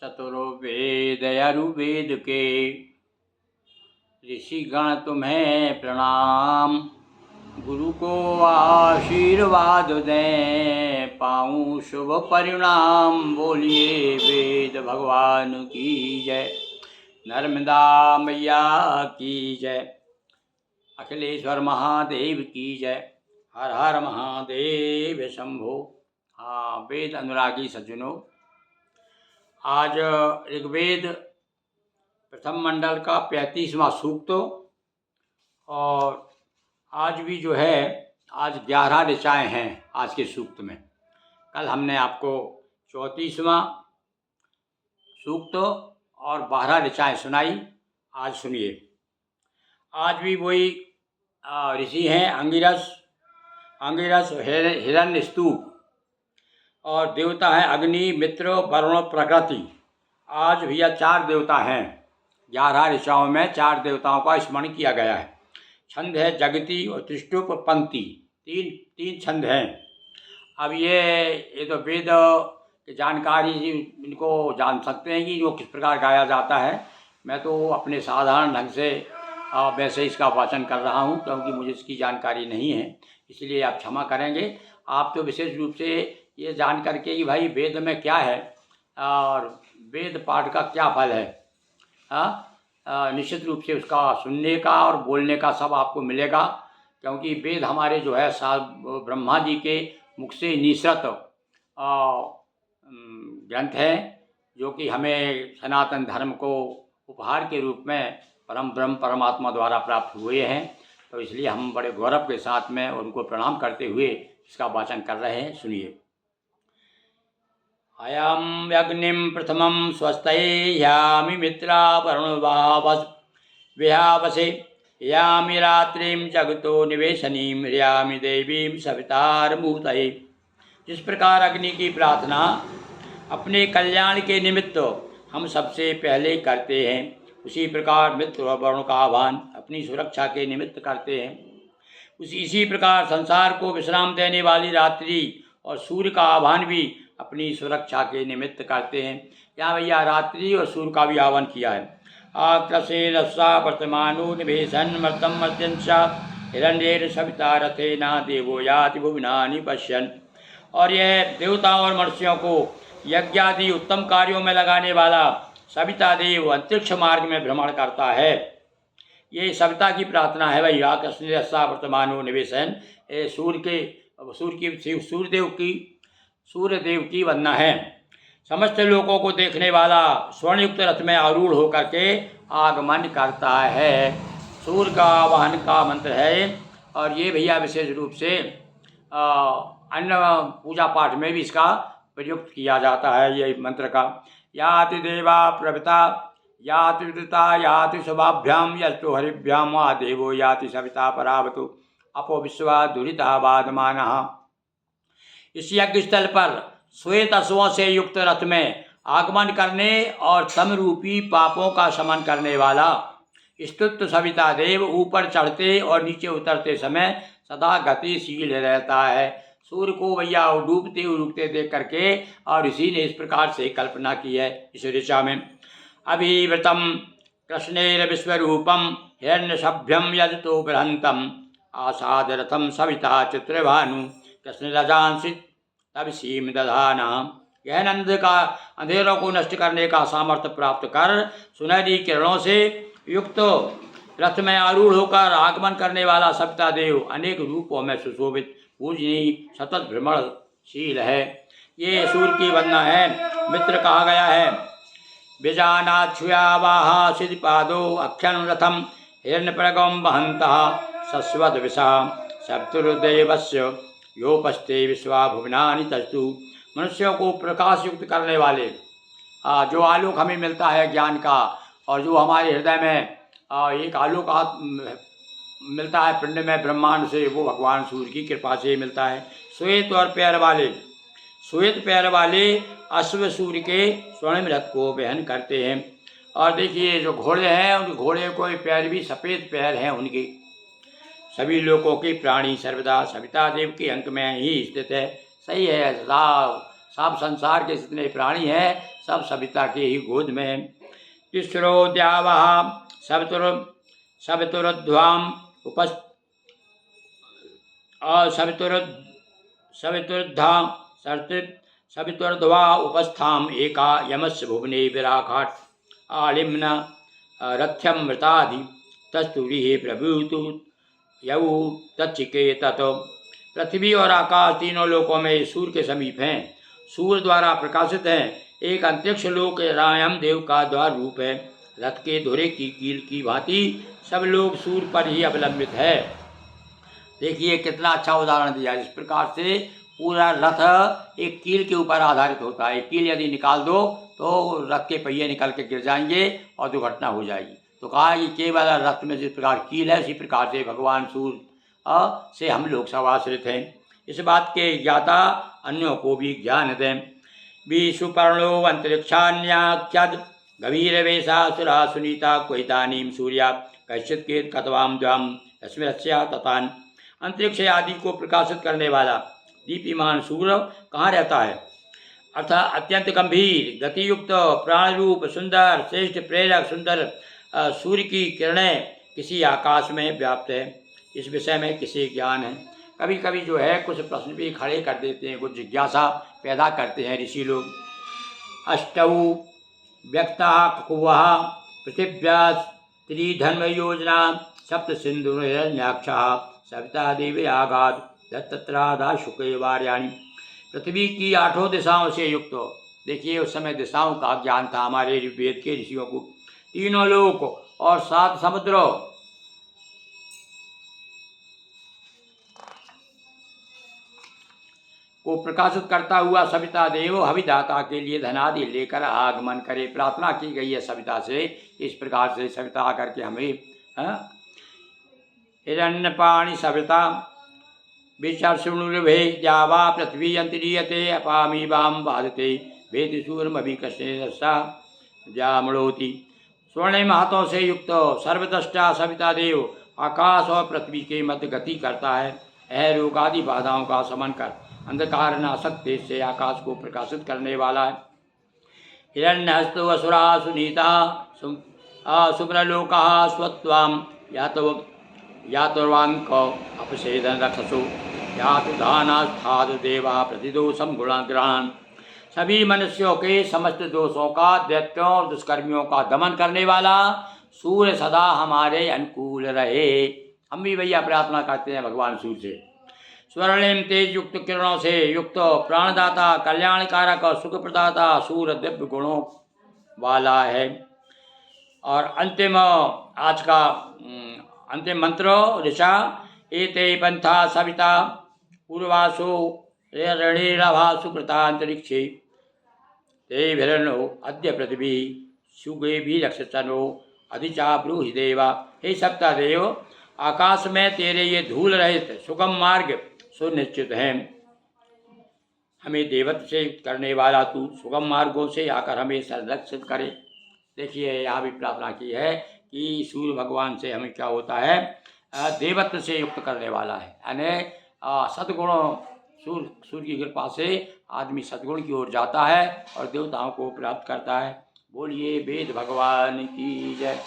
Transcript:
चतुर्वेद यजुर्वेद के ऋषिगण तुम्हें प्रणाम। गुरु को आशीर्वाद दें, पाऊँ शुभ परिणाम। बोलिए वेद भगवान की जय, नर्मदा मैया की जय, अखिलेश्वर महादेव की जय, हर हर महादेव शंभो। हाँ, वेद अनुरागी सज्जनों, आज ऋग्वेद प्रथम मंडल का 35वां सूक्त, और आज भी जो है आज 11 ऋचाएँ हैं आज के सूक्त में। कल हमने आपको 34वां सूक्त और 12 ऋचाएँ सुनाई। आज सुनिए। आज भी वही ऋषि हैं अंगिरस, हिरण्यस्तूप, और देवता हैं अग्नि, मित्र, वरुण, प्रकृति। आज भैया 4 देवता हैं। 11 ऋचाओं में 4 देवताओं का स्मरण किया गया है। छंद है जगति और त्रिष्टुप पंक्ति, तीन छंद हैं। अब ये तो वेद की जानकारी इनको जान सकते हैं कि जो किस प्रकार गाया जाता है। मैं तो अपने साधारण ढंग से वैसे इसका वाचन कर रहा हूँ, क्योंकि मुझे इसकी जानकारी नहीं है, इसलिए आप क्षमा करेंगे। आप तो विशेष रूप से ये जान करके कि भाई वेद में क्या है और वेद पाठ का क्या फल है, निश्चित रूप से उसका सुनने का और बोलने का सब आपको मिलेगा। क्योंकि वेद हमारे जो है ब्रह्मा जी के मुख से निसृत ग्रंथ है, जो कि हमें सनातन धर्म को उपहार के रूप में परम ब्रह्म परमात्मा द्वारा प्राप्त हुए हैं। तो इसलिए हम बड़े गौरव के साथ में उनको प्रणाम करते हुए इसका वाचन कर रहे हैं। सुनिए। अयम अग्निम प्रथमं स्वस्तयामि मित्रा वरुण विहावसे, यामि रात्रिं जगतो निवेशनीं, ह्रियामि देवीं सवितारमूर्तये। जिस प्रकार अग्नि की प्रार्थना अपने कल्याण के निमित्त हम सबसे पहले करते हैं, उसी प्रकार मित्र और वरुण का आह्वान अपनी सुरक्षा के निमित्त करते हैं। इसी प्रकार संसार को विश्राम देने वाली रात्रि और सूर्य का आह्वान भी अपनी सुरक्षा के निमित्त करते हैं। यहाँ भैया रात्रि और सूर्य का भी आह्वान किया है। आक्रसे रस्सा वर्तमानो निवेशन मर्तम मर्त्यंशा, हिरण्येन सविता रथेना देवो याति भुवनानि पश्यन्। और यह देवताओं और मनुष्यों को यज्ञादि उत्तम कार्यों में लगाने वाला सविता देव अंतरिक्ष मार्ग में भ्रमण करता है। ये सविता की प्रार्थना है भाई। आकृष्ण रस्सा वर्तमानो निवेशन, सूर्यदेव की वंदना है। समस्त लोगों को देखने वाला स्वर्णयुक्त रथ में आरूढ़ होकर के आगमन करता है। सूर्य का वाहन का मंत्र है। और ये भैया विशेष रूप से अन्य पूजा पाठ में भी इसका प्रयुक्त किया जाता है। ये मंत्र का याति देवा प्रभृता याति विदुता याति शुभाभ्याम यस्तु हरिभ्याम वा देवो याति सविता परावतु अपो विश्वा दुरिता बाधमानः। इस यज्ञ स्थल पर श्वेत अश्वों से युक्त रथ में आगमन करने और तम रूपी पापों का शमन करने वाला स्तुत सविता देव ऊपर चढ़ते और नीचे उतरते समय सदा गतिशील रहता है। सूर्य को भैया डूबते उड़ते देख करके और इसी ने इस प्रकार से कल्पना की है इस ऋचा में। अभिवृतम कृष्णेर विश्वरूपम हिरण्यसभ्यम यजतो बृहंतम, आसाद रथम सविता चित्रभानु कृष्ण रजांसित तब सीम दधाना। यह नंद का अंधेरों को नष्ट करने का सामर्थ्य प्राप्त कर सुनहरी किरणों से युक्त रथ में आरूढ़ होकर आगमन करने वाला सविता देव अनेक रूपों में सुशोभित पूजनीय सतत भ्रमणशील है। ये सूर्य की वंदना है। मित्र कहा गया है। बीजानाच्छुयावाहा सिद्धिपादो अक्षण रथम हिरण्यप्रगम वहन्तः शश्वत विषा शब्दुर्देवस्य योपस्ते विश्वा भुवनानि तस्तु। मनुष्यों को प्रकाश युक्त करने वाले जो आलोक हमें मिलता है ज्ञान का, और जो हमारे हृदय में एक आलोक मिलता है पिंड में ब्रह्मांड से, वो भगवान सूर्य की कृपा से मिलता है। श्वेत पैर वाले अश्व सूर्य के स्वर्णिम रथ को वहन करते हैं। और देखिए जो घोड़े हैं, उन घोड़े को पैर भी सफ़ेद पैर हैं उनके। सभी लोगों के प्राणी सर्वदा सविता देव के अंक में ही स्थित है। सही है, सब संसार के जितने प्राणी हैं सब सविता के ही गोद में हैं। तिस्रो द्यावः सवितुर्ध्वाम उपस्थ सवितुर्ध्वा उपस्थाम एका यमस्य भुवने विराखाट आलिम्न रथ्यम मृताधि तस्तुरीहे प्रभुतु यऊ तच्चिकेतत। पृथ्वी और आकाश तीनों लोकों में सूर्य के समीप हैं, सूर्य द्वारा प्रकाशित हैं। एक अंतरिक्ष लोक रायम देव का द्वार रूप है। रथ के धुरे की कील की भांति सब लोग सूर्य पर ही अवलंबित है। देखिए कितना अच्छा उदाहरण दिया। इस प्रकार से पूरा रथ एक कील के ऊपर आधारित होता है। कील यदि निकाल दो तो रथ के पहिए निकल के गिर जाएंगे और दुर्घटना हो जाएगी। तो कहा कि केवल रथ में जिस प्रकार कील है उसी प्रकार से भगवान सूर्य से हम लोग सब आश्रित हैं। इस बात के ज्ञाता अन्यों को भी ज्ञान दें। विषुपर्णो अंतरिक्षान्याख्यद गभीर वेशा सुरा सुनीता क्वैतानीम सूर्या कैश्चित केत कतवाम द्वाम रश्मिरस्या ततान। अंतरिक्ष आदि को प्रकाशित करने वाला दीप्यमान सूर्य कहाँ रहता है? अर्थात अत्यंत गंभीर गतियुक्त प्राण रूप सुंदर श्रेष्ठ प्रेरक सुंदर सूर्य की किरणें किसी आकाश में व्याप्त है। इस विषय में किसी ज्ञान है? कभी कभी जो है कुछ प्रश्न भी खड़े कर देते हैं, कुछ जिज्ञासा पैदा करते हैं ऋषि लोग। अष्टौ व्यक्ता कुवः पृथिव्या त्रिधर्म योजना सप्त सिंधुर्न्याक्षः सविता देवी आगाद दत्तत्रादा शुक्ल वार्याणी। पृथ्वी की 8 दिशाओं से युक्त हो। देखिए उस समय दिशाओं का ज्ञान था हमारे वेद के ऋषियों को। तीनों लोक और 7 समुद्र को प्रकाशित करता हुआ सविता देव हविदाता के लिए धनादि लेकर आगमन करे। प्रार्थना की गई है सविता से। इस प्रकार से सविता आकर के हमें हिरण्यपाणि सविता विचर्षुणुर्भे जावा पृथ्वी अंतरीयते अपामी वाम बाधते वेद सूर्यमभि कृष्णेशा जामड़ोति। स्वर्णिम हाथों से युक्त सर्वद्रष्टा सविता देव आकाश और पृथ्वी के मध्य गति करता है। यह रोग आदि बाधाओं का शमन कर अंधकार नाशक तेज से आकाश को प्रकाशित करने वाला है। हिरण्यहस्तो असुरा सुनीता सुब्रलोका स्वत्वाम यातुर्वांक अपसेदन रक्षसु यातुधानास्थाद देवा प्रतिदोषम गुणग्रहण। सभी मनुष्यों के समस्त दोषों का दैत्यों और दुष्कर्मियों का दमन करने वाला सूर्य सदा हमारे अनुकूल रहे। हम भी भैया प्रार्थना करते हैं भगवान सूर्य से। स्वर्णिम तेज युक्त किरणों से युक्त प्राणदाता कल्याणकारक सुख प्रदाता सूर्य दिव्य गुणों वाला है। और अंतिम आज का अंतिम मंत्र ऋषा एते पंथा सविता पूर्वासो रणेरभा सुकृता अंतरिक्षे ते भिरनो अद्य पृथ्वी सुगे भी रक्षतनो अधिचा ब्रूहि देवा। हे सप्ता देव आकाश में तेरे ये धूल रहित सुगम मार्ग सुनिश्चित हैं। हमें देवत्व से करने वाला तू सुगम मार्गों से आकर हमें संरक्षित करे। देखिए यहाँ भी प्रार्थना की है कि सूर्य भगवान से हमें क्या होता है? देवत्व से युक्त करने वाला है। यानी सद्गुणों सूर्य की कृपा से आदमी सद्गुण की ओर जाता है और देवताओं को प्राप्त करता है। बोलिए वेद भगवान की जय।